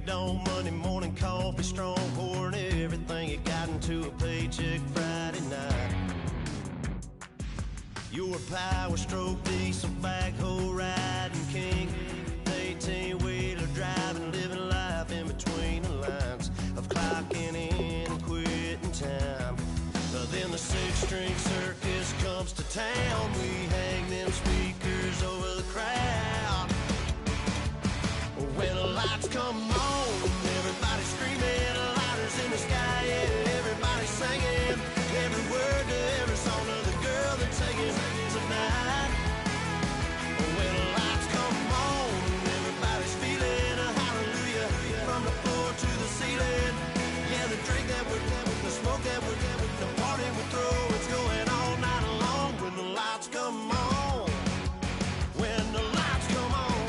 dome, Monday morning coffee, strong pouring everything you got into a paycheck Friday night. You're a power stroke, diesel backhoe riding king, 18-wheeler driving, living life in between the lines of clocking in and quitting time. Then the six-string circus comes to town. We hang them speakers over the crowd. When the lights come on, everybody's screaming, lighters in the sky, yeah, everybody's singing every word to every song of the girl they're taking tonight. When the lights come on, everybody's feeling a hallelujah from the floor to the ceiling. Yeah, the drink that we're having, the smoke that we're having, the party we throw, it's going all night long. When the lights come on, when the lights come on,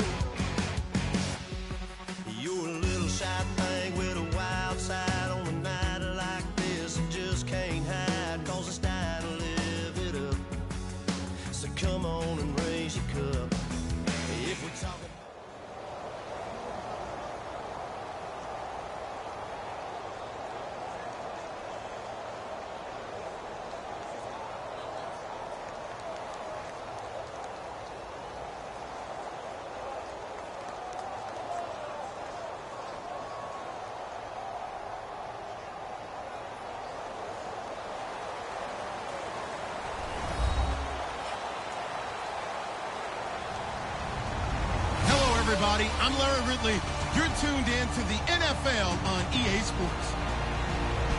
you're a little shy thing with a wild side on a night like this. You just can't hide, cause it's time to live it up. So come on and raise your cup. If we talk about everybody, I'm Larry Ridley. You're tuned in to the NFL on EA Sports.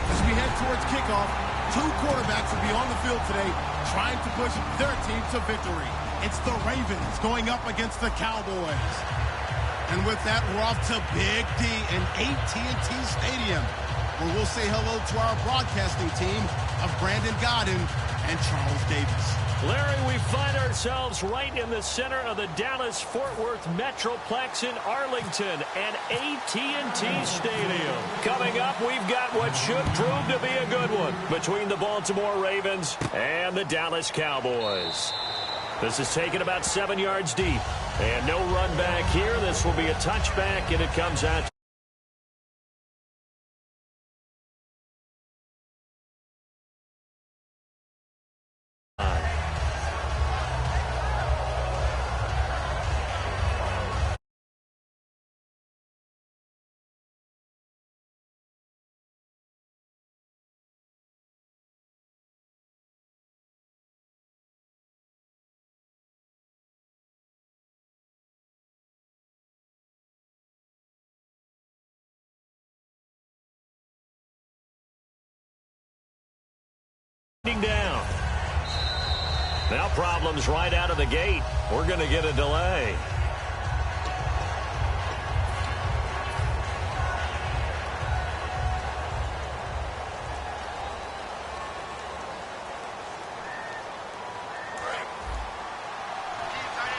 As we head towards kickoff, two quarterbacks will be on the field today trying to push their team to victory. It's the Ravens going up against the Cowboys. And with that, we're off to Big D in AT&T Stadium, where we'll say hello to our broadcasting team of Brandon Godden and Charles Davis. Larry, we find ourselves right in the center of the Dallas-Fort Worth Metroplex in Arlington and AT&T Stadium. Coming up, we've got what should prove to be a good one between the Baltimore Ravens and the Dallas Cowboys. This is taken about 7 yards deep. And no run back here. This will be a touchback, and it comes out. Down. Now problems right out of the gate. We're going to get a delay.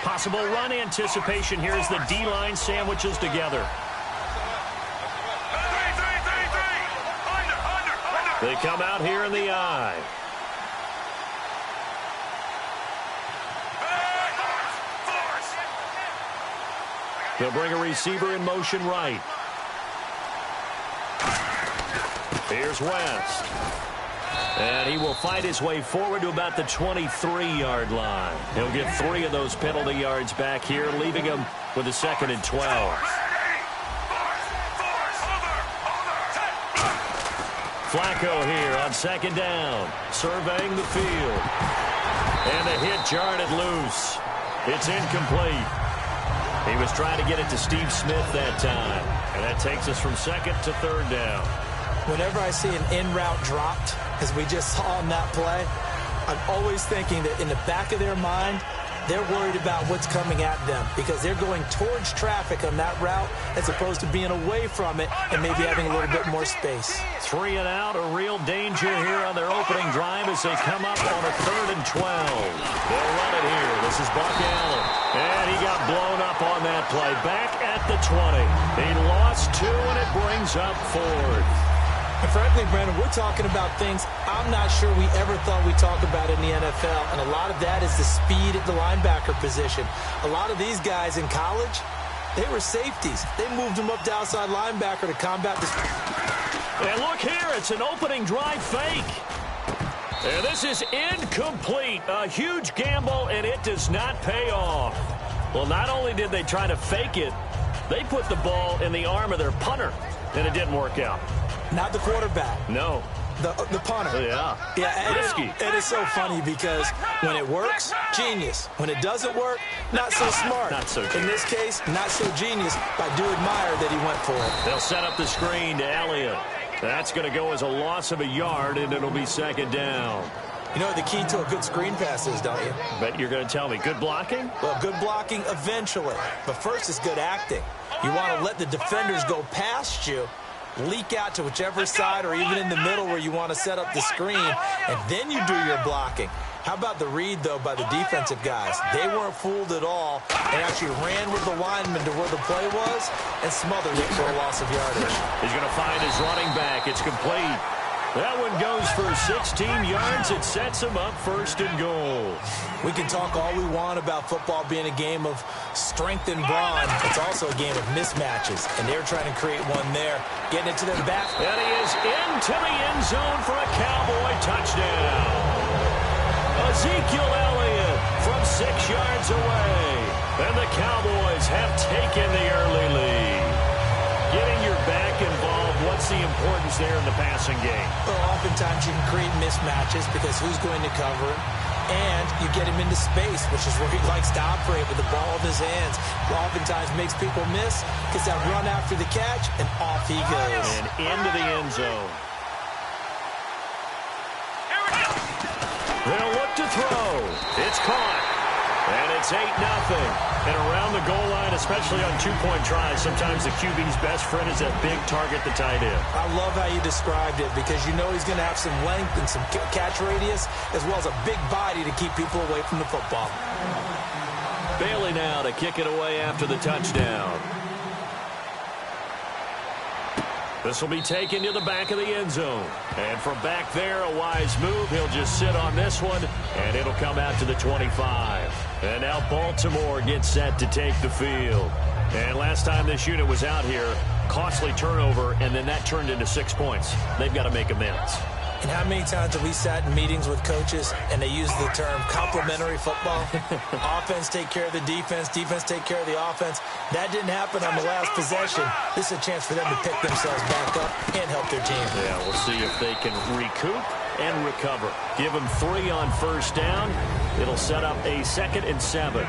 Possible run anticipation here as the D-line sandwiches together. They come out here in the eye. They'll bring a receiver in motion right. Here's West. And he will fight his way forward to about the 23-yard line. He'll get 3 of those penalty yards back here, leaving him with a 2nd and 12. Flacco here on 2nd down, surveying the field. And the hit jarred it loose. It's incomplete. He was trying to get it to Steve Smith that time. And that takes us from 2nd to 3rd down. Whenever I see an in-route dropped, as we just saw on that play, I'm always thinking that in the back of their mind, they're worried about what's coming at them because they're going towards traffic on that route as opposed to being away from it and maybe having a little bit more space. 3 and out, a real danger here on their opening drive as they come up on a 3rd and 12. They'll run it here. This is Buck Allen. And he got blown up on that play. Back at the 20. He lost 2, and it brings up 4th. And frankly, Brandon, we're talking about things I'm not sure we ever thought we'd talk about in the NFL, and a lot of that is the speed at the linebacker position. A lot of these guys in college, They were safeties. They moved them up to outside linebacker to combat this. And look here, it's an opening drive fake. And this is incomplete. A huge gamble, and it does not pay off. Well, not only did they try to fake it, they put the ball in the arm of their punter, and it didn't work out. Not the quarterback. No. The punter. Yeah, risky. It is so funny because when it works, genius. When it doesn't work, not so smart. Not so genius. In this case, not so genius, but I do admire that he went for it. They'll set up the screen to Elliott. That's going to go as a loss of a yard, and it'll be second down. You know what the key to a good screen pass is, don't you? Bet you're going to tell me. Good blocking? Well, good blocking eventually. But first is good acting. You want to let the defenders go past you, leak out to whichever side or even in the middle where you want to set up the screen, and then you do your blocking. How about the read, though, by the defensive guys? They weren't fooled at all. They actually ran with the lineman to where the play was and smothered it for a loss of yardage. He's going to find his running back. It's complete. That one goes for 16 yards. It sets him up first and goal. We can talk all we want about football being a game of strength and brawn. It's also a game of mismatches, and they're trying to create one there. Getting it to their back. And he is into the end zone for a Cowboy touchdown. Ezekiel Elliott from 6 yards away. And the Cowboys have taken the early lead. Getting your back involved, what's the importance there in the passing game? Well, oftentimes you can create mismatches because who's going to cover him? And you get him into space, which is where he likes to operate with the ball in his hands. Oftentimes makes people miss, gets that run after the catch, and off he goes. And into the end zone. They'll look to throw. It's caught. And it's 8-0. And around the goal line, especially on two-point tries, sometimes the QB's best friend is that big target, the tight end. I love how you described it because you know he's going to have some length and some catch radius as well as a big body to keep people away from the football. Bailey now to kick it away after the touchdown. This will be taken to the back of the end zone. And from back there, a wise move. He'll just sit on this one, and it'll come out to the 25. And now Baltimore gets set to take the field. And last time this unit was out here, costly turnover, and then that turned into 6 points. They've got to make amends. And how many times have we sat in meetings with coaches and they use the term complementary football? Offense take care of the defense, defense take care of the offense. That didn't happen on the last possession. This is a chance for them to pick themselves back up and help their team. Yeah, we'll see if they can recoup and recover. Give them 3 on first down. It'll set up a 2nd and 7.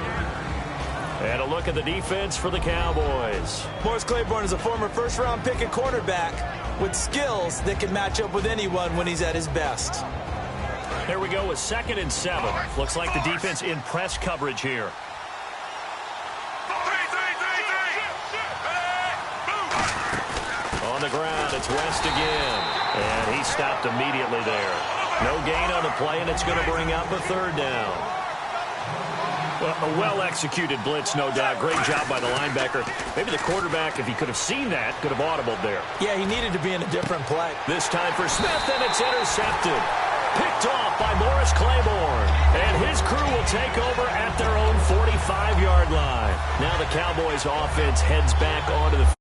And a look at the defense for the Cowboys. Morris Claiborne is a former first-round pick at cornerback with skills that can match up with anyone when he's at his best. Here we go with 2nd and 7. Looks like the defense in press coverage here. On the ground, it's West again. And he stopped immediately there. No gain on the play, and it's going to bring up a 3rd down. Well, a well-executed blitz, no doubt. Great job by the linebacker. Maybe the quarterback, if he could have seen that, could have audibled there. Yeah, he needed to be in a different play. This time for Smith, and it's intercepted. Picked off by Morris Claiborne. And his crew will take over at their own 45-yard line. Now the Cowboys' offense heads back onto the field.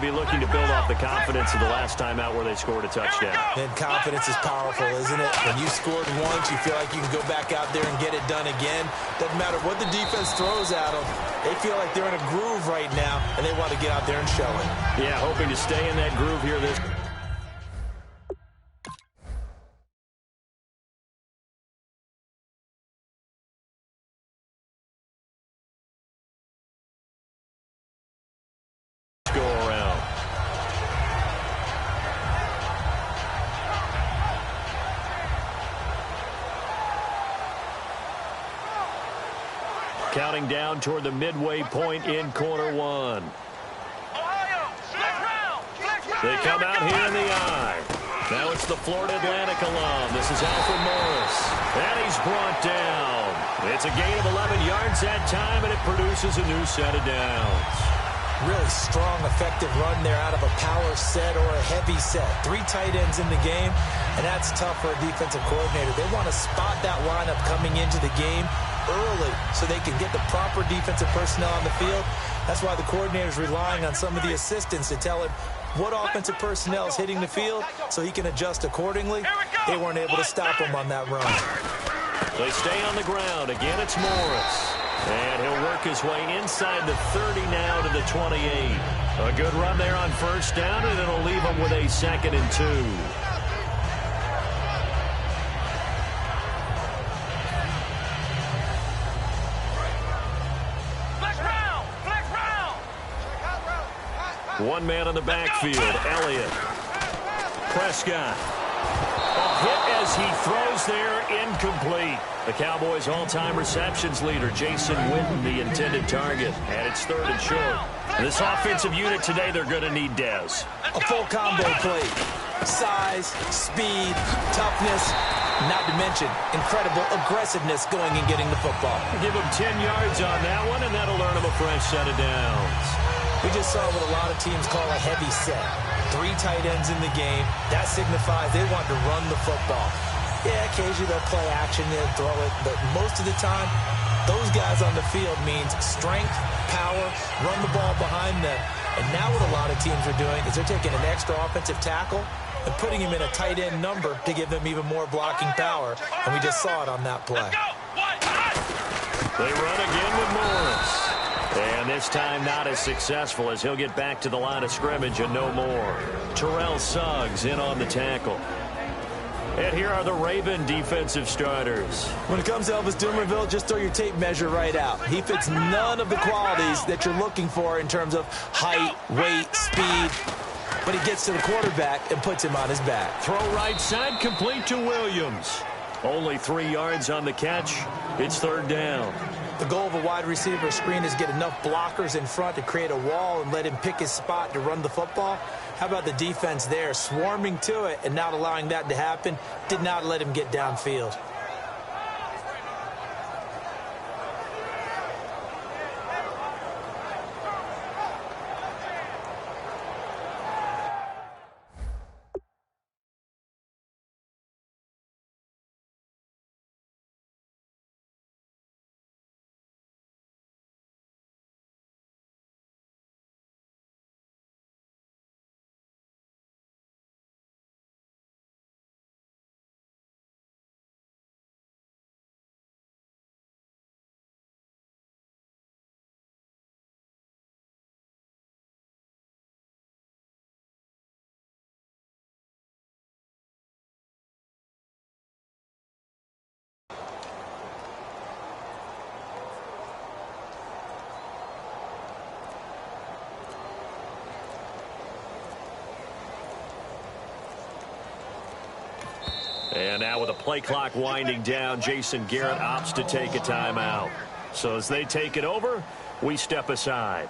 Be looking to build off the confidence of the last time out where they scored a touchdown. And confidence is powerful, isn't it? When you scored once, you feel like you can go back out there and get it done again. Doesn't matter what the defense throws at them. They feel like they're in a groove right now, and they want to get out there and show it. Yeah, hoping to stay in that groove here this. Counting down toward the midway point in quarter 1. They come out here in the eye. Now it's the Florida Atlantic alum. This is Alfred Morris. And he's brought down. It's a gain of 11 yards that time, and it produces a new set of downs. Really strong, effective run there out of a power set or a heavy set. 3 tight ends in the game, and that's tough for a defensive coordinator. They want to spot that lineup coming into the game early so they can get the proper defensive personnel on the field. That's why the coordinator's relying on some of the assistants to tell him what offensive personnel is hitting the field so he can adjust accordingly. They weren't able to stop him on that run. They stay on the ground. Again, it's Morris. And he'll work his way inside the 30 now to the 28. A good run there on first down, and it'll leave him with a 2nd and 2. One man in the backfield, Elliott. Prescott. A hit as he throws there, incomplete. The Cowboys' all-time receptions leader, Jason Witten, the intended target. And it's 3rd and short. This offensive unit today, they're going to need Dez. A full combo plate. Size, speed, toughness, not to mention incredible aggressiveness going and getting the football. Give him 10 yards on that one, and that'll earn him a fresh set of downs. We just saw what a lot of teams call a heavy set. 3 tight ends in the game. That signifies they want to run the football. Yeah, occasionally they'll play action, they'll throw it, but most of the time, those guys on the field means strength, power, run the ball behind them. And now what a lot of teams are doing is they're taking an extra offensive tackle and putting him in a tight end number to give them even more blocking power. And we just saw it on that play. They run again with Morris. And this time not as successful as he'll get back to the line of scrimmage and no more. Terrell Suggs in on the tackle. And here are the Raven defensive starters. When it comes to Elvis Dumervil, just throw your tape measure right out. He fits none of the qualities that you're looking for in terms of height, weight, speed. But he gets to the quarterback and puts him on his back. Throw right side, complete to Williams. Only 3 yards on the catch. It's 3rd down. The goal of a wide receiver screen is get enough blockers in front to create a wall and let him pick his spot to run the football. How about the defense there, swarming to it and not allowing that to happen? Did not let him get downfield. And now with the play clock winding down, Jason Garrett opts to take a timeout. So as they take it over, we step aside.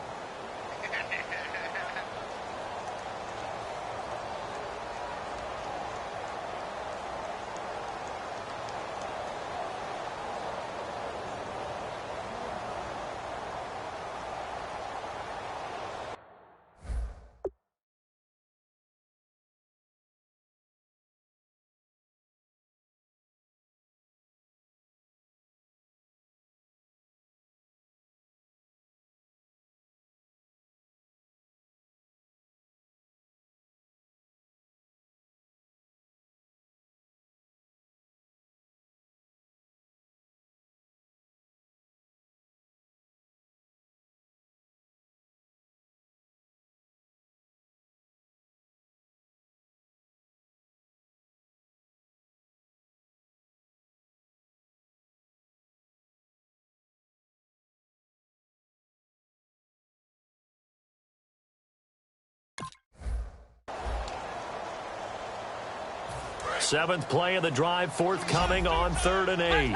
Seventh play of the drive forthcoming on 3rd and 8.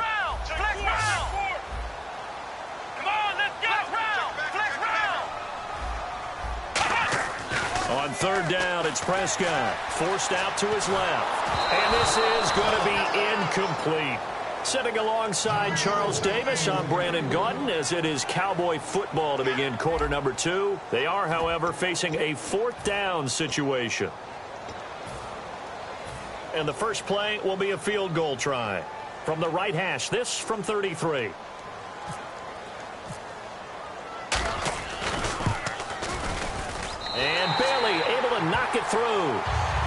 On 3rd down, it's Prescott. Forced out to his left. And this is going to be incomplete. Sitting alongside Charles Davis, I'm Brandon Gaudin, as it is Cowboy football to begin quarter number 2. They are, however, facing a 4th down situation. And the first play will be a field goal try. From the right hash, this from 33. And Bailey able to knock it through.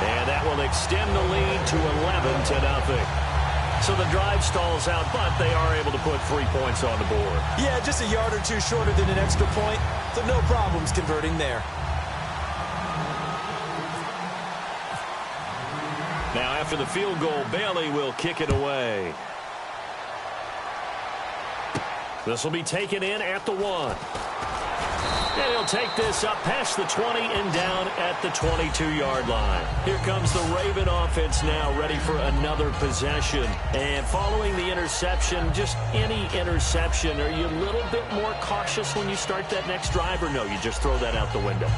And that will extend the lead to 11-0. So the drive stalls out, but they are able to put 3 points on the board. Yeah, just a yard or two shorter than an extra point, so no problems converting there. Now after the field goal, Bailey will kick it away. This will be taken in at the 1. And he'll take this up past the 20 and down at the 22-yard line. Here comes the Raven offense now, ready for another possession. And following the interception, just any interception, are you a little bit more cautious when you start that next drive, or no, you just throw that out the window?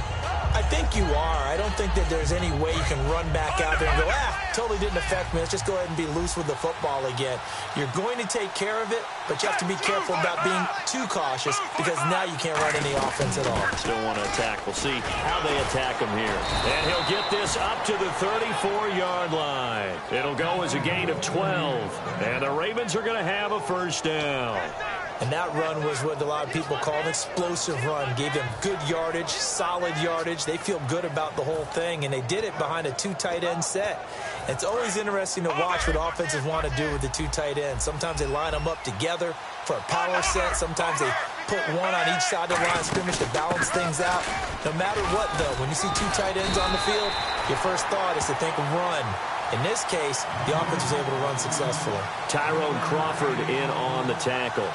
I think you are. I don't think that there's any way you can run back out there and go, totally didn't affect me. Let's just go ahead and be loose with the football again. You're going to take care of it, but you have to be careful about being too cautious because now you can't run any offense at all. Still want to attack. We'll see how they attack him here. And he'll get this up to the 34-yard line. It'll go as a gain of 12. And the Ravens are going to have a first down. And that run was what a lot of people call an explosive run. Gave them good yardage, solid yardage. They feel good about the whole thing, and they did it behind a 2 tight end set. It's always interesting to watch what offenses want to do with the 2 tight ends. Sometimes they line them up together for a power set. Sometimes they put one on each side of the line of scrimmage to balance things out. No matter what, though, when you see 2 tight ends on the field, your first thought is to think run. In this case, the offense was able to run successfully. Tyrone Crawford in on the tackle.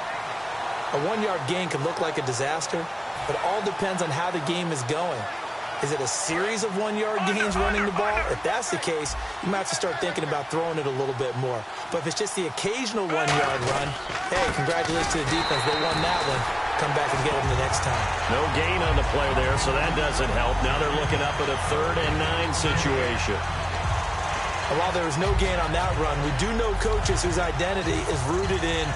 A 1-yard gain can look like a disaster, but it all depends on how the game is going. Is it a series of 1-yard gains running the ball? If that's the case, you might have to start thinking about throwing it a little bit more. But if it's just the occasional 1-yard run, hey, congratulations to the defense. They won that one. Come back and get them the next time. No gain on the play there, so that doesn't help. Now they're looking up at a 3rd and 9 situation. And while there was no gain on that run, we do know coaches whose identity is rooted in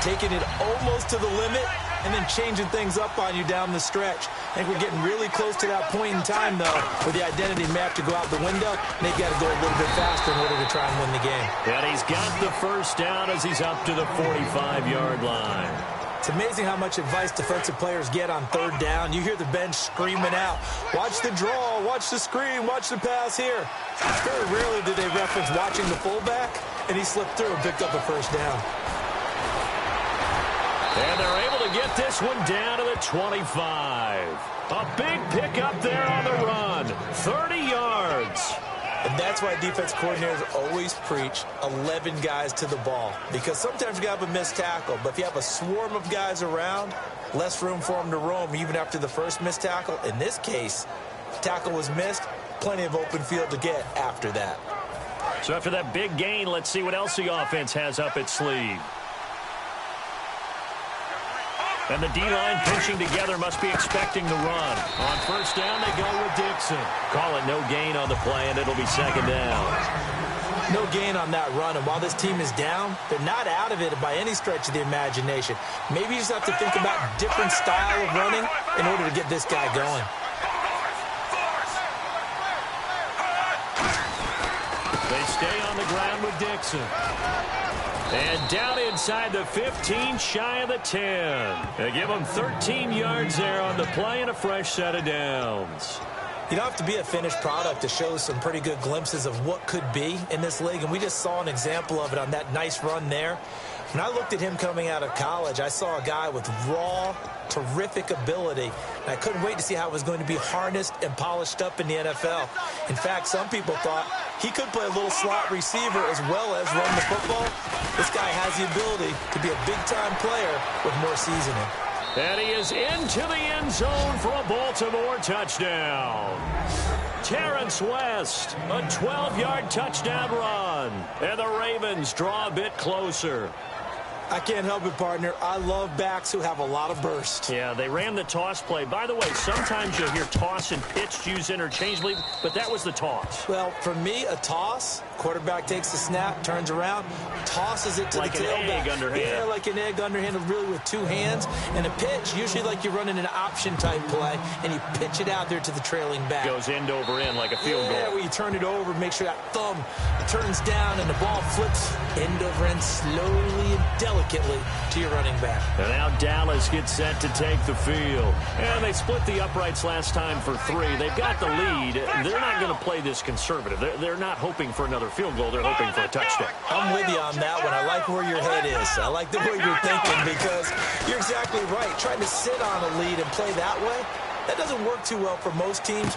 taking it almost to the limit and then changing things up on you down the stretch. I think we're getting really close to that point in time, though, where the identity may have to go out the window, and they've got to go a little bit faster in order to try and win the game. And he's got the first down as he's up to the 45-yard line. It's amazing how much advice defensive players get on 3rd down. You hear the bench screaming out, watch the draw, watch the screen, watch the pass here. Very rarely do they reference watching the fullback, and he slipped through and picked up a first down. And they're able to get this one down to the 25. A big pickup there on the run. 30 yards. And that's why defense coordinators always preach 11 guys to the ball. Because sometimes you have a missed tackle. But if you have a swarm of guys around, less room for them to roam even after the first missed tackle. In this case, tackle was missed. Plenty of open field to get after that. So after that big gain, let's see what else the offense has up its sleeve. And the D-line pinching together, must be expecting the run. On first down, they go with Dixon. Call it no gain on the play, and it'll be 2nd down. No gain on that run, and while this team is down, they're not out of it by any stretch of the imagination. Maybe you just have to think about different style of running in order to get this guy going. They stay on the ground with Dixon. And down inside the 15, shy of the 10. They give them 13 yards there on the play and a fresh set of downs. You don't have to be a finished product to show some pretty good glimpses of what could be in this league, and we just saw an example of it on that nice run there. When I looked at him coming out of college, I saw a guy with raw, terrific ability, and I couldn't wait to see how it was going to be harnessed and polished up in the NFL. In fact, some people thought he could play a little slot receiver as well as run the football. This guy has the ability to be a big-time player with more seasoning. And he is into the end zone for a Baltimore touchdown. Terrence West, a 12-yard touchdown run. And the Ravens draw a bit closer. I can't help it, partner. I love backs who have a lot of burst. Yeah, they ran the toss play. By the way, sometimes you'll hear toss and pitch used interchangeably, but that was the toss. Well, for me, a toss Quarterback takes the snap, turns around, tosses it to like the tailback. Like an egg underhand. Yeah, like an egg underhand, really with two hands. And a pitch, usually like you're running an option-type play, and you pitch it out there to the trailing back. Goes end over end like a field goal. Yeah, where you turn it over, make sure that thumb turns down, and the ball flips end over end slowly and delicately to your running back. And now Dallas gets set to take the field. And they split the uprights last time for 3. They've got the lead. They're not going to play this conservative. They're not hoping for another field goal. They're hoping for a touchdown. I'm with you on that one. I like where your head is. I like the way you're thinking because you're exactly right. Trying to sit on a lead and play that way, that doesn't work too well for most teams.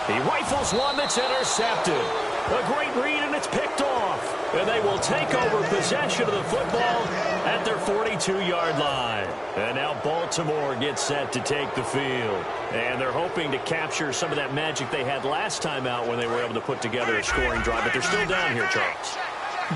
He rifles one that's intercepted. A great read, and it's picked off. And they will take over possession of the football at their 42-yard line. And now Baltimore gets set to take the field. And they're hoping to capture some of that magic they had last time out when they were able to put together a scoring drive. But they're still down here, Charles.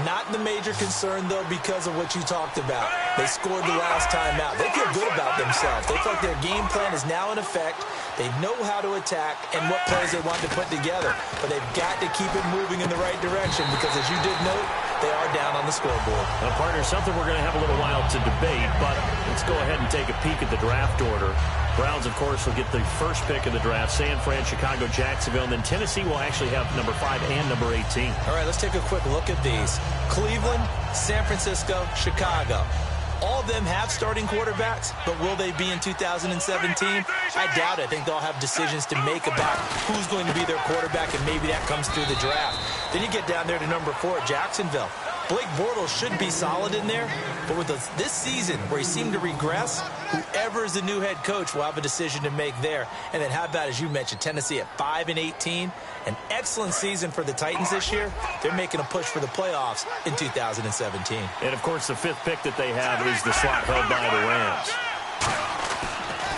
Not the major concern, though, because of what you talked about. They scored the last time out. They feel good about themselves. They feel like their game plan is now in effect. They know how to attack and what plays they want to put together. But they've got to keep it moving in the right direction because, as you did note, they are down on the scoreboard. Now, partner, something we're going to have a little while to debate, but let's go ahead and take a peek at the draft order. Browns, of course, will get the first pick of the draft. San Fran, Chicago, Jacksonville, and then Tennessee will actually have number 5 and number 18. All right, let's take a quick look at these. Cleveland, San Francisco, Chicago. All of them have starting quarterbacks, but will they be in 2017? I doubt it. I think they'll have decisions to make about who's going to be their quarterback, and maybe that comes through the draft. Then you get down there to number 4, Jacksonville. Blake Bortles should be solid in there, but with this season where he seemed to regress, whoever is the new head coach will have a decision to make there. And then how about, as you mentioned, Tennessee at 5 and 18? An excellent season for the Titans this year. They're making a push for the playoffs in 2017. And, of course, the 5th pick that they have is the slot held by the Rams.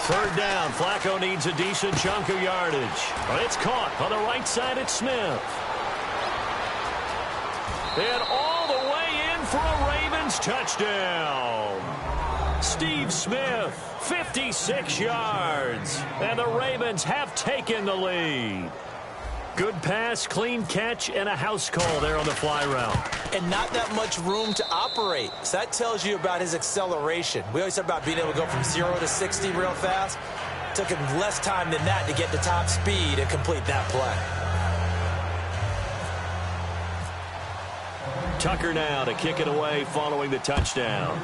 3rd down. Flacco needs a decent chunk of yardage. But it's caught on the right side at Smith. And all the way in for a Ravens touchdown. Steve Smith, 56 yards. And the Ravens have taken the lead. Good pass, clean catch, and a house call there on the fly route. And not that much room to operate. So that tells you about his acceleration. We always talk about being able to go from 0 to 60 real fast. It took him less time than that to get to top speed and complete that play. Tucker now to kick it away following the touchdown.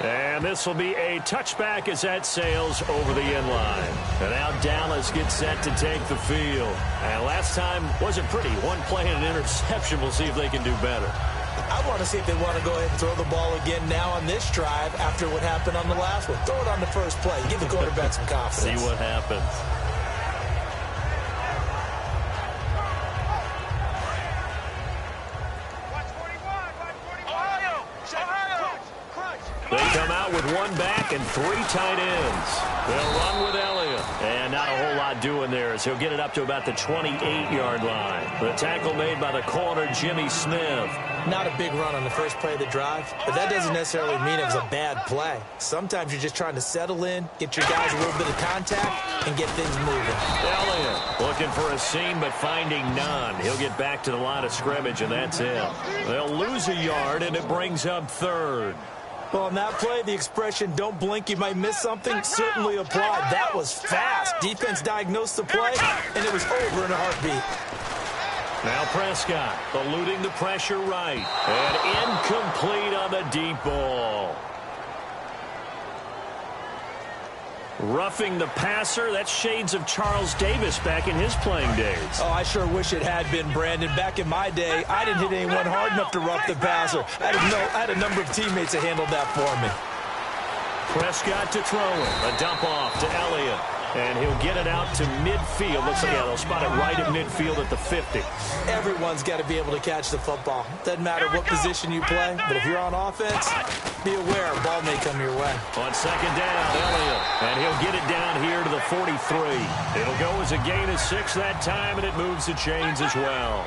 And this will be a touchback as that sails over the end line. And now Dallas gets set to take the field. And last time wasn't pretty. One play and an interception. We'll see if they can do better. I want to see if they want to go ahead and throw the ball again now on this drive after what happened on the last one. Throw it on the first play. Give the quarterback some confidence. See what happens. They come out with one back and 3 tight ends. They'll run with Elliott. And not a whole lot doing there as he'll get it up to about the 28-yard line. The tackle made by the corner, Jimmy Smith. Not a big run on the first play of the drive, but that doesn't necessarily mean it was a bad play. Sometimes you're just trying to settle in, get your guys a little bit of contact, and get things moving. Elliott looking for a seam, but finding none. He'll get back to the line of scrimmage, and that's it. They'll lose a yard, and it brings up 3rd. Well, on that play, the expression, don't blink, you might miss something, certainly applied. That was fast. Defense diagnosed the play, and it was over in a heartbeat. Now Prescott eluding the pressure right. And incomplete on the deep ball. Roughing the passer. That's shades of Charles Davis back in his playing days. Oh, I sure wish it had been, Brandon. Back in my day, I didn't hit anyone hard enough to rough the passer. I had a number of teammates that handled that for me. Prescott to throw it. A dump off to Elliott. And he'll get it out to midfield. Looks like they'll spot it right at midfield at the 50. Everyone's got to be able to catch the football. Doesn't matter what position you play, but if you're on offense, be aware a ball may come your way. On 2nd down, Elliott. And he'll get it down here to the 43. It'll go as a gain of 6 that time, and it moves the chains as well.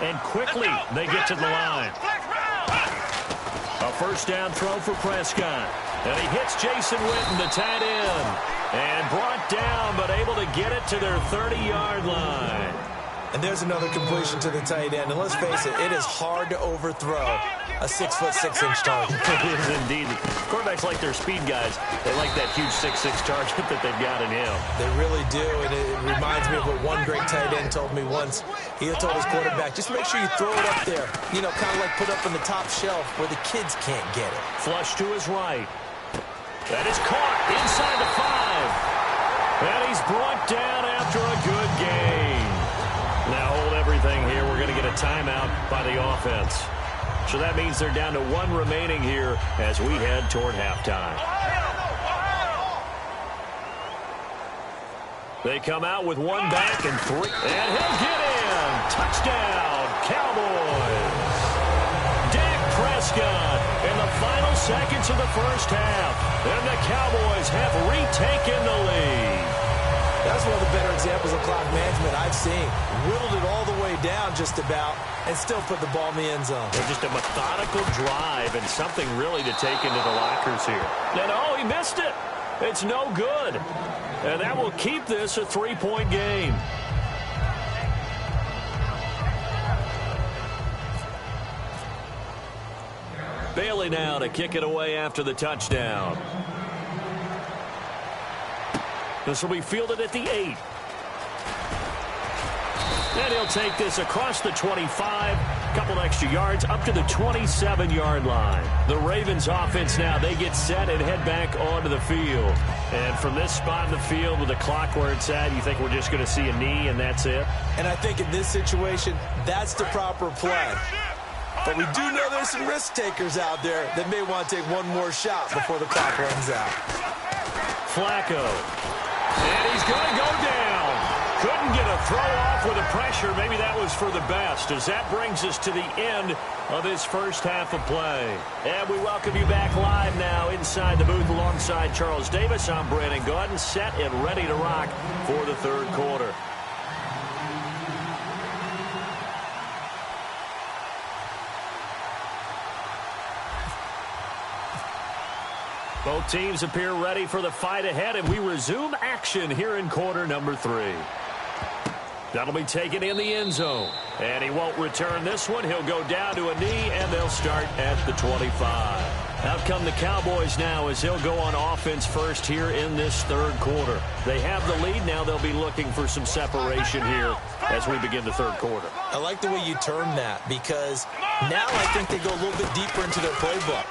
And quickly, they get to the line. A 1st down throw for Prescott. And he hits Jason Witten, the tight end. And brought down, but able to get it to their 30-yard line. And there's another completion to the tight end. And let's face it, it is hard to overthrow a 6'6" target. It is indeed. Quarterbacks like their speed guys. They like that huge 6'6" target that they've got in him. They really do, and it reminds me of what one great tight end told me once. He had told his quarterback, just make sure you throw it up there. You know, kind of like put up on the top shelf where the kids can't get it. Flush to his right. That is caught inside the 5. And he's brought down after a good game. Now hold everything here. We're going to get a timeout by the offense. So that means they're down to 1 remaining here as we head toward halftime. They come out with 1 back and 3. And he'll get in. Touchdown, Cowboys. Dak Prescott in the final seconds of the first half. And the Cowboys have retaken the lead. That's one of the better examples of clock management I've seen. Whittled it all the way down just about and still put the ball in the end zone. They're just a methodical drive and something really to take into the lockers here. And oh, he missed it. It's no good. And that will keep this a 3-point game. Bailey now to kick it away after the touchdown. This will be fielded at the 8. And he'll take this across the 25. Couple extra yards up to the 27-yard line. The Ravens offense now, they get set and head back onto the field. And from this spot in the field with the clock where it's at, you think we're just going to see a knee and that's it? And I think in this situation, that's the proper play. But we do know there's some risk takers out there that may want to take one more shot before the clock runs out. Flacco. And he's going to go down. Couldn't get a throw off with the pressure. Maybe that was for the best, as that brings us to the end of this first half of play. And we welcome you back live now inside the booth alongside Charles Davis. I'm Brandon Gaudin, set and ready to rock for the third quarter. Both teams appear ready for the fight ahead, and we resume action here in quarter number 3. That'll be taken in the end zone. And he won't return this one. He'll go down to a knee, and they'll start at the 25. Out come the Cowboys now as they'll go on offense first here in this third quarter. They have the lead. Now they'll be looking for some separation here as we begin the third quarter. I like the way you term that, because now I think they go a little bit deeper into their playbook.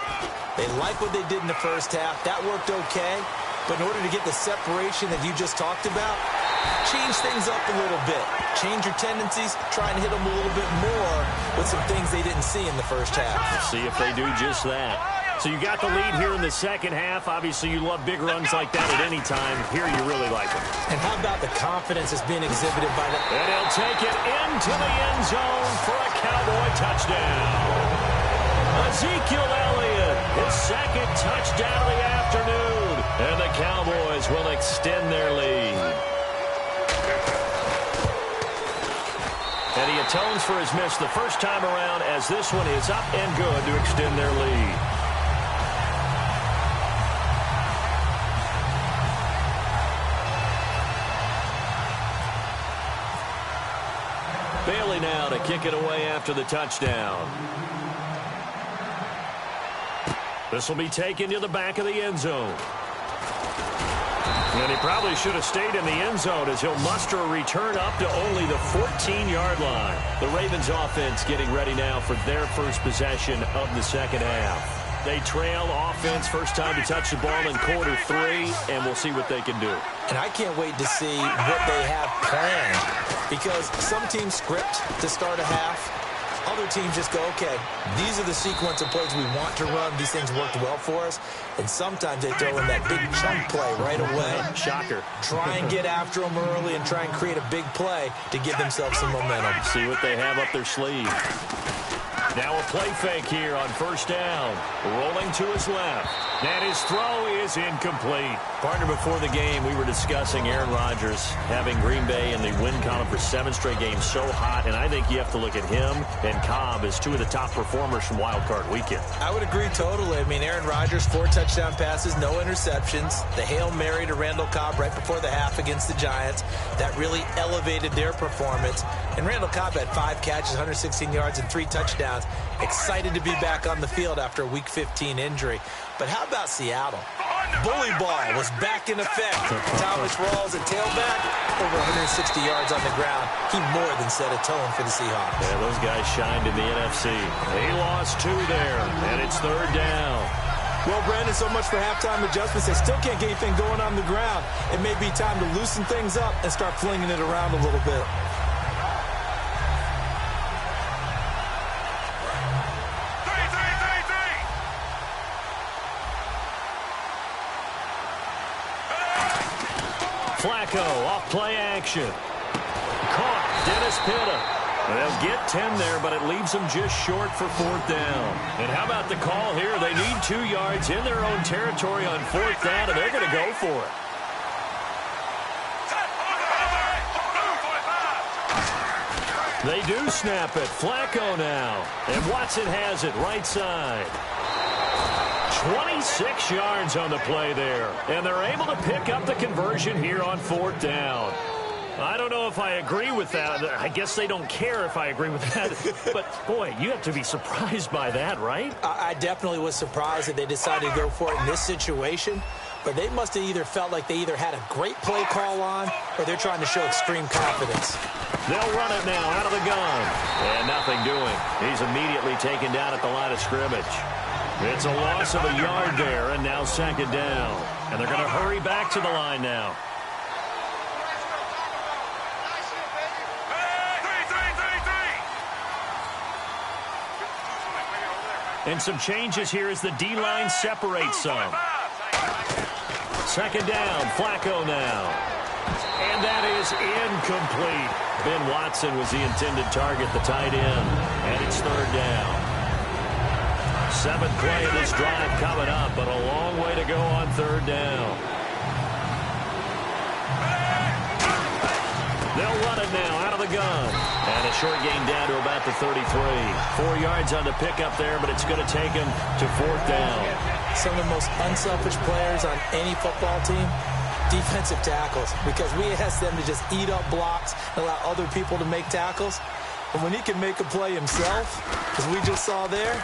They like what they did in the first half. That worked okay. But in order to get the separation that you just talked about, change things up a little bit. Change your tendencies. Try and hit them a little bit more with some things they didn't see in the first half. We'll see if they do just that. So you got the lead here in the second half. Obviously, you love big runs like that at any time. Here you really like them. And how about the confidence that's being exhibited by the... And he'll take it into the end zone for a Cowboy touchdown. Ezekiel Elliott, his second touchdown of the afternoon. And the Cowboys will extend their lead. And he atones for his miss the first time around, as this one is up and good to extend their lead. Bailey now to kick it away after the touchdown. This will be taken to the back of the end zone. And he probably should have stayed in the end zone as he'll muster a return up to only the 14-yard line. The Ravens offense getting ready now for their first possession of the second half. They trail offense, first time to touch the ball in quarter 3, and we'll see what they can do. And I can't wait to see what they have planned, because some teams script to start a half. Other teams just go, okay, these are the sequence of plays we want to run. These things worked well for us. And sometimes they throw in that big chunk play right away. Shocker. Try and get after them early and try and create a big play to give themselves some momentum. See what they have up their sleeve. Now a play fake here on first down. Rolling to his left. And his throw is incomplete. Partner, before the game, we were discussing Aaron Rodgers having Green Bay in the win column for 7 straight games so hot, and I think you have to look at him and Cobb as 2 of the top performers from Wild Card Weekend. I would agree totally. I mean, Aaron Rodgers, 4 touchdown passes, no interceptions. The Hail Mary to Randall Cobb right before the half against the Giants. That really elevated their performance. And Randall Cobb had 5 catches, 116 yards, and 3 touchdowns. Excited to be back on the field after a Week 15 injury. But how about Seattle? Bully ball was back in effect. Thomas Rawls at tailback, over 160 yards on the ground. He more than set a tone for the Seahawks. Yeah, those guys shined in the NFC. They lost 2 there, and it's third down. Well, Brandon, so much for halftime adjustments. They still can't get anything going on the ground. It may be time to loosen things up and start flinging it around a little bit. Flacco off play action. Caught. Dennis Pitta. They'll get 10 there, but it leaves them just short for 4th down. And how about the call here? They need 2 yards in their own territory on 4th down, and they're going to go for it. They do snap it. Flacco now. And Watson has it right side. 26 yards on the play there. And they're able to pick up the conversion here on 4th down. I don't know if I agree with that. I guess they don't care if I agree with that. But, boy, you have to be surprised by that, right? I definitely was surprised that they decided to go for it in this situation. But they must have either felt like they either had a great play call on or they're trying to show extreme confidence. They'll run it now out of the gun. And nothing doing. He's immediately taken down at the line of scrimmage. It's a loss of a yard there, and now 2nd down. And they're going to hurry back to the line now. And some changes here as the D-line separates some. 2nd down, Flacco now. And that is incomplete. Ben Watson was the intended target, the tight end. And it's 3rd down. 7th play of this drive coming up, but a long way to go on 3rd down. They'll run it now out of the gun. And a short gain down to about the 33. 4 yards on the pickup there, but it's going to take him to 4th down. Some of the most unselfish players on any football team, defensive tackles, because we ask them to just eat up blocks and allow other people to make tackles. And when he can make a play himself, as we just saw there,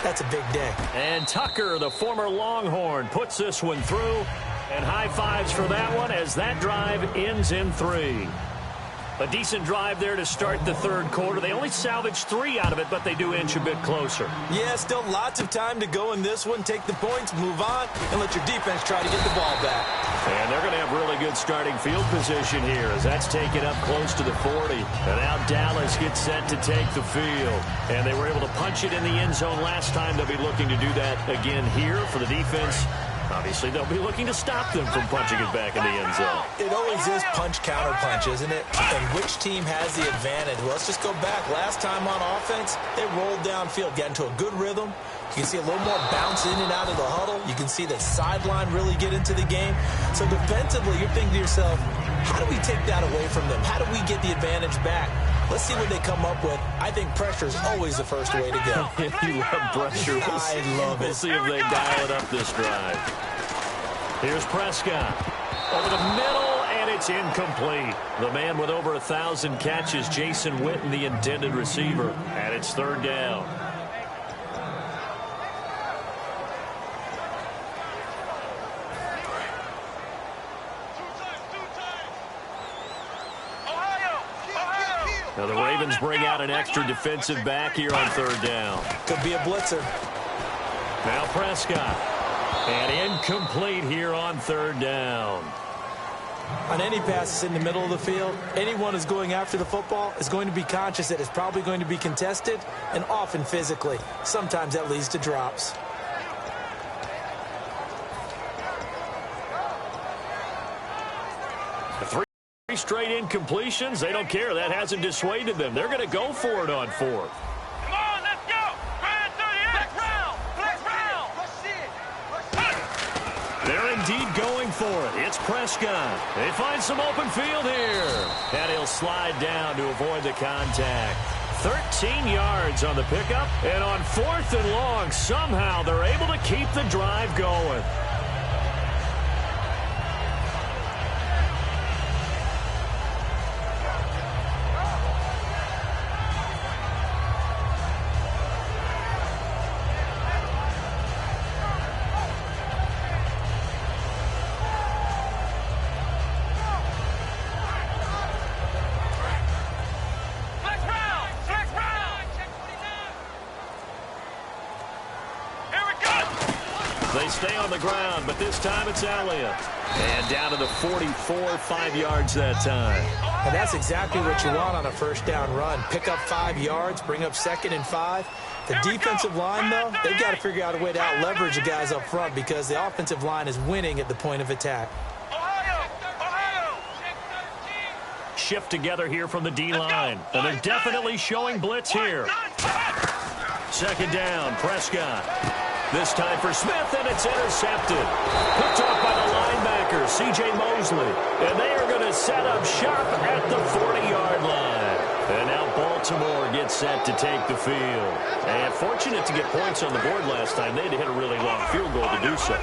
that's a big day. And Tucker, the former Longhorn, puts this one through. And high fives for that one as that drive ends in 3. A decent drive there to start the 3rd quarter. They only salvaged 3 out of it, but they do inch a bit closer. Yeah, still lots of time to go in this one. Take the points, move on, and let your defense try to get the ball back. And they're going to have really good starting field position here as that's taken up close to the 40. And now Dallas gets set to take the field. And they were able to punch it in the end zone last time. They'll be looking to do that again here for the defense. Obviously, they'll be looking to stop them from punching it back in the end zone. It always is punch-counter-punch, isn't it? And which team has the advantage? Well, let's just go back. Last time on offense, they rolled downfield, got into a good rhythm. You can see a little more bounce in and out of the huddle. You can see the sideline really get into the game. So defensively, you're thinking to yourself, how do we take that away from them? How do we get the advantage back? Let's see what they come up with. I think pressure is always the first way to go. You love pressure. I love it. We'll see if they dial it up this drive. Here's Prescott. Over the middle, and it's incomplete. The man with over 1,000 catches, Jason Witten, the intended receiver. And it's 3rd down. Now the Ravens bring out an extra defensive back here on 3rd down. Could be a blitzer. Now Prescott. And incomplete here on 3rd down. On any passes in the middle of the field, anyone who's going after the football is going to be conscious that it's probably going to be contested, and often physically. Sometimes that leads to drops. Three straight incompletions. They don't care. That hasn't dissuaded them. They're going to go for it on 4th. Come on, let's go! indeed going for it. It's Prescott. They find some open field here. And he'll slide down to avoid the contact. 13 yards on the pickup. And on 4th and long, somehow they're able to keep the drive going. They stay on the ground, but this time it's Elliott. And down to the 44, 5 yards that time. And that's exactly what you want on a first down run. Pick up 5 yards, bring up 2nd and 5. The defensive line, though, they've got to figure out a way to out-leverage the guys up front because the offensive line is winning at the point of attack. Shift together here from the D-line. And they're definitely showing blitz here. 2nd down, Prescott. This time for Smith, and it's intercepted. Picked off by the linebacker, C.J. Mosley. And they are going to set up shop at the 40-yard line. And now Baltimore gets set to take the field. And fortunate to get points on the board last time. They had to hit a really long field goal to do so.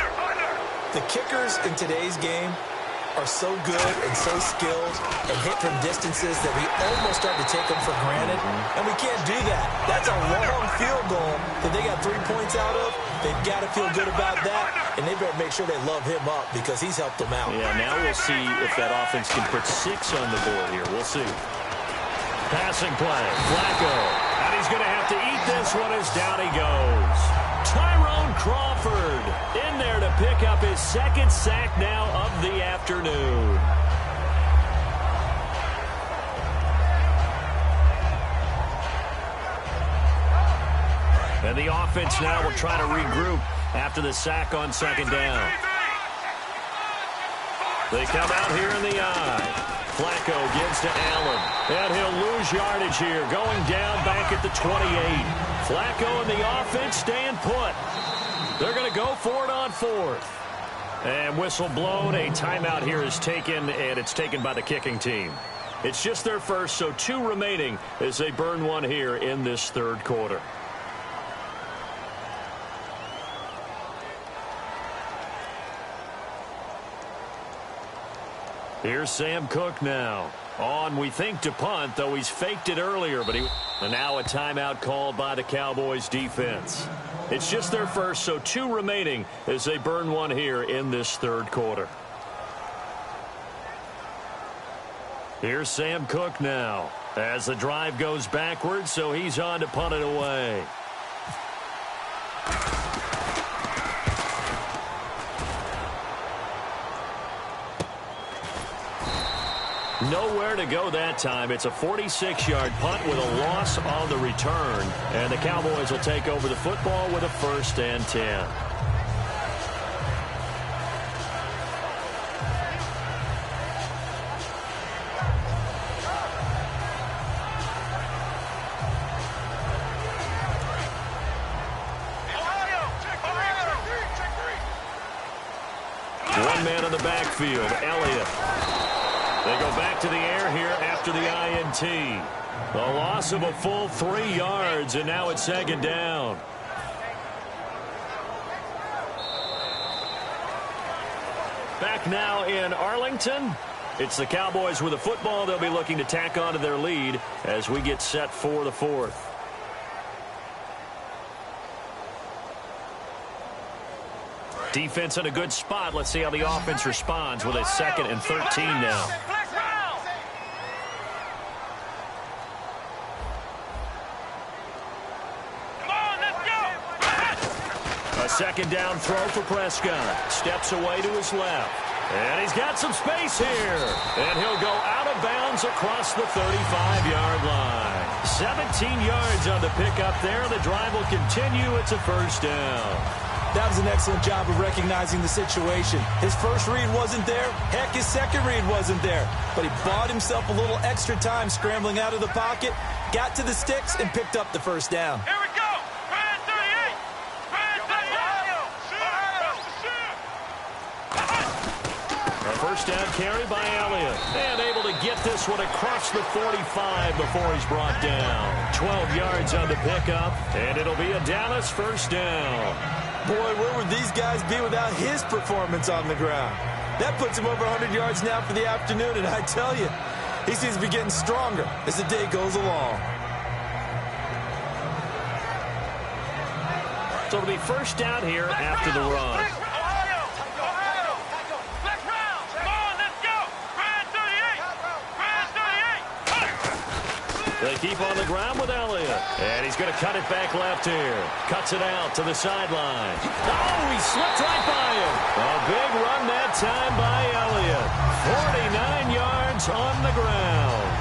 The kickers in today's game are so good and so skilled and hit from distances that we almost start to take them for granted. And we can't do that. That's a long field goal that they got 3 points out of. They've got to feel good about that, and they better make sure they love him up because he's helped them out. Yeah, now we'll see if that offense can put 6 on the board here. We'll see. Passing play, Flacco. And he's going to have to eat this one as down he goes. Tyrone Crawford in there to pick up his 2nd sack now of the afternoon. And the offense now will try to regroup after the sack on 2nd down. They come out here in the eye. Flacco gives to Allen. And he'll lose yardage here, going down back at the 28. Flacco and the offense staying put. They're going to go for it on 4th. And whistle blown. A timeout here is taken, and it's taken by the kicking team. It's just their first, so 2 remaining as they burn one here in this 3rd quarter. Here's Sam Cook now. On, we think, to punt, though he's faked it earlier. But and now a timeout called by the Cowboys defense. It's just their first, so 2 remaining as they burn one here in this 3rd quarter. Here's Sam Cook now as the drive goes backwards, so he's on to punt it away. Nowhere to go that time. It's a 46-yard punt with a loss on the return. And the Cowboys will take over the football with a 1st and 10. One man in the backfield, Elliott. They go back to the air here after the INT. The loss of a full 3 yards, and now it's 2nd down. Back now in Arlington. It's the Cowboys with the football. They'll be looking to tack on to their lead as we get set for the 4th. Defense in a good spot. Let's see how the offense responds with a 2nd and 13 now. A 2nd down throw for Prescott. Steps away to his left. And he's got some space here. And he'll go out of bounds across the 35-yard line. 17 yards on the pickup there. The drive will continue. It's a 1st down. That was an excellent job of recognizing the situation. His first read wasn't there. Heck, his second read wasn't there. But he bought himself a little extra time scrambling out of the pocket, got to the sticks, and picked up the 1st down. Here we go. Brand 38. Brand 38. First down carry by Elliott. And able to get this one across the 45 before he's brought down. 12 yards on the pickup, and it'll be a Dallas first down. Boy, where would these guys be without his performance on the ground? That puts him over 100 yards now for the afternoon, and I tell you, he seems to be getting stronger as the day goes along. So it'll be first down here after the run. They keep on the ground with Elliott. And he's going to cut it back left here. Cuts it out to the sideline. Oh, he slipped right by him. A big run that time by Elliott. 49 yards on the ground.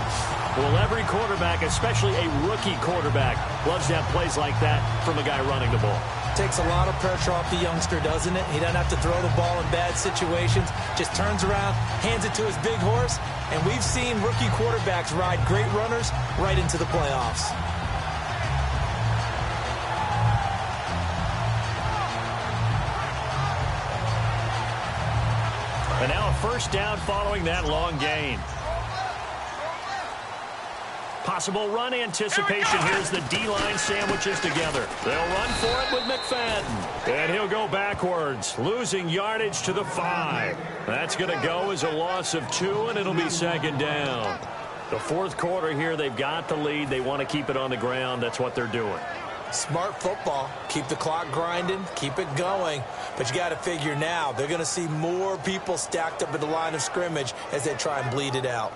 Well, every quarterback, especially a rookie quarterback, loves to have plays like that from a guy running the ball. Takes a lot of pressure off the youngster, doesn't it? He doesn't have to throw the ball in bad situations. Just turns around, hands it to his big horse. And we've seen rookie quarterbacks ride great runners right into the playoffs. And now a first down following that long gain. Possible run anticipation. Here's the D-line sandwiches together. They'll run for it with McFadden. And he'll go backwards, losing yardage to the 5. That's going to go as a loss of 2, and it'll be second down. The fourth quarter here, they've got the lead. They want to keep it on the ground. That's what they're doing. Smart football. Keep the clock grinding. Keep it going. But you got to figure now, they're going to see more people stacked up at the line of scrimmage as they try and bleed it out.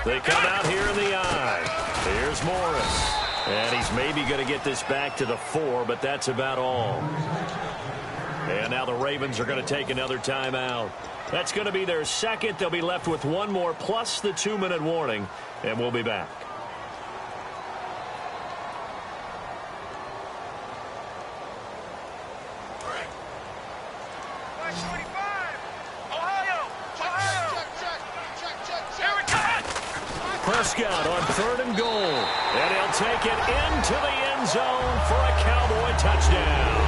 They come out here in the I. Here's Morris. And he's maybe going to get this back to the 4, but that's about all. And now the Ravens are going to take another timeout. That's going to be their second. They'll be left with one more plus the 2-minute warning, and we'll be back. Prescott on 3rd and goal. And he'll take it into the end zone for a Cowboy touchdown.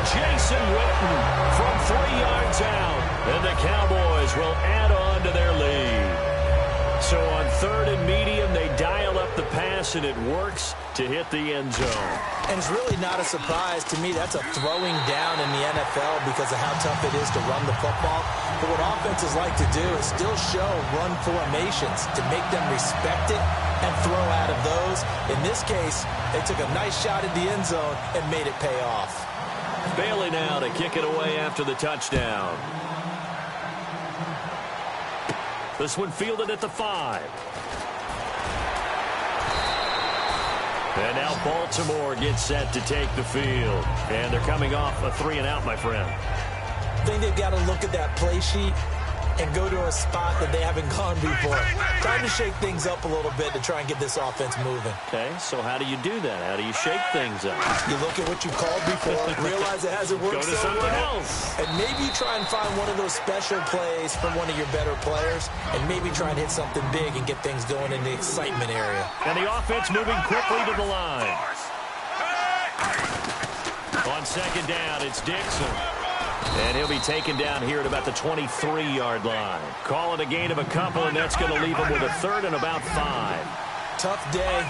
Jason Witten from 3 yards out. And the Cowboys will add on to their lead. So on 3rd and medium, they dial up the pass, and it works to hit the end zone. And it's really not a surprise to me. That's a throwing down in the NFL because of how tough it is to run the football. But what offenses like to do is still show run formations to make them respect it and throw out of those. In this case, they took a nice shot at the end zone and made it pay off. Bailey now to kick it away after the touchdown. This one fielded at the 5. And now Baltimore gets set to take the field. And they're coming off a 3-and-out, my friend. I think they've got to look at that play sheet and go to a spot that they haven't gone before. Trying to shake things up a little bit to try and get this offense moving. Okay, so how do you do that? How do you shake things up? You look at what you called before, realize it hasn't worked Go to so something well, else. and maybe you try and find one of those special plays from one of your better players, and maybe try and hit something big and get things going in the excitement area. And the offense moving quickly to the line. On second down, it's Dixon. And he'll be taken down here at about the 23-yard line. Calling a gain of a couple, and that's going to leave him with a 3rd and about 5. Tough day,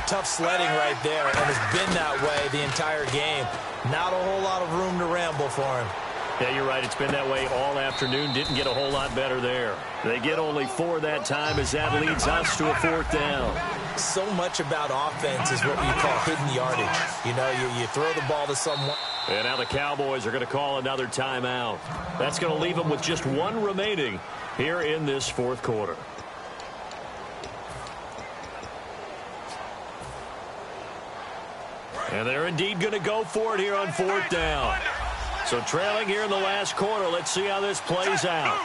tough sledding right there, and it's been that way the entire game. Not a whole lot of room to ramble for him. Yeah, you're right. It's been that way all afternoon. Didn't get a whole lot better there. They get only 4 that time as that leads us to a 4th down. So much about offense is what you call hidden yardage. You know, you throw the ball to someone. And now the Cowboys are going to call another timeout. That's going to leave them with just 1 remaining here in this 4th quarter. And they're indeed going to go for it here on 4th down. So trailing here in the last quarter, let's see how this plays out.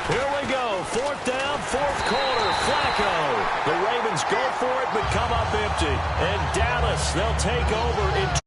Here we go, 4th down, 4th quarter, Flacco. The Ravens go for it but come up empty. And Dallas, they'll take over in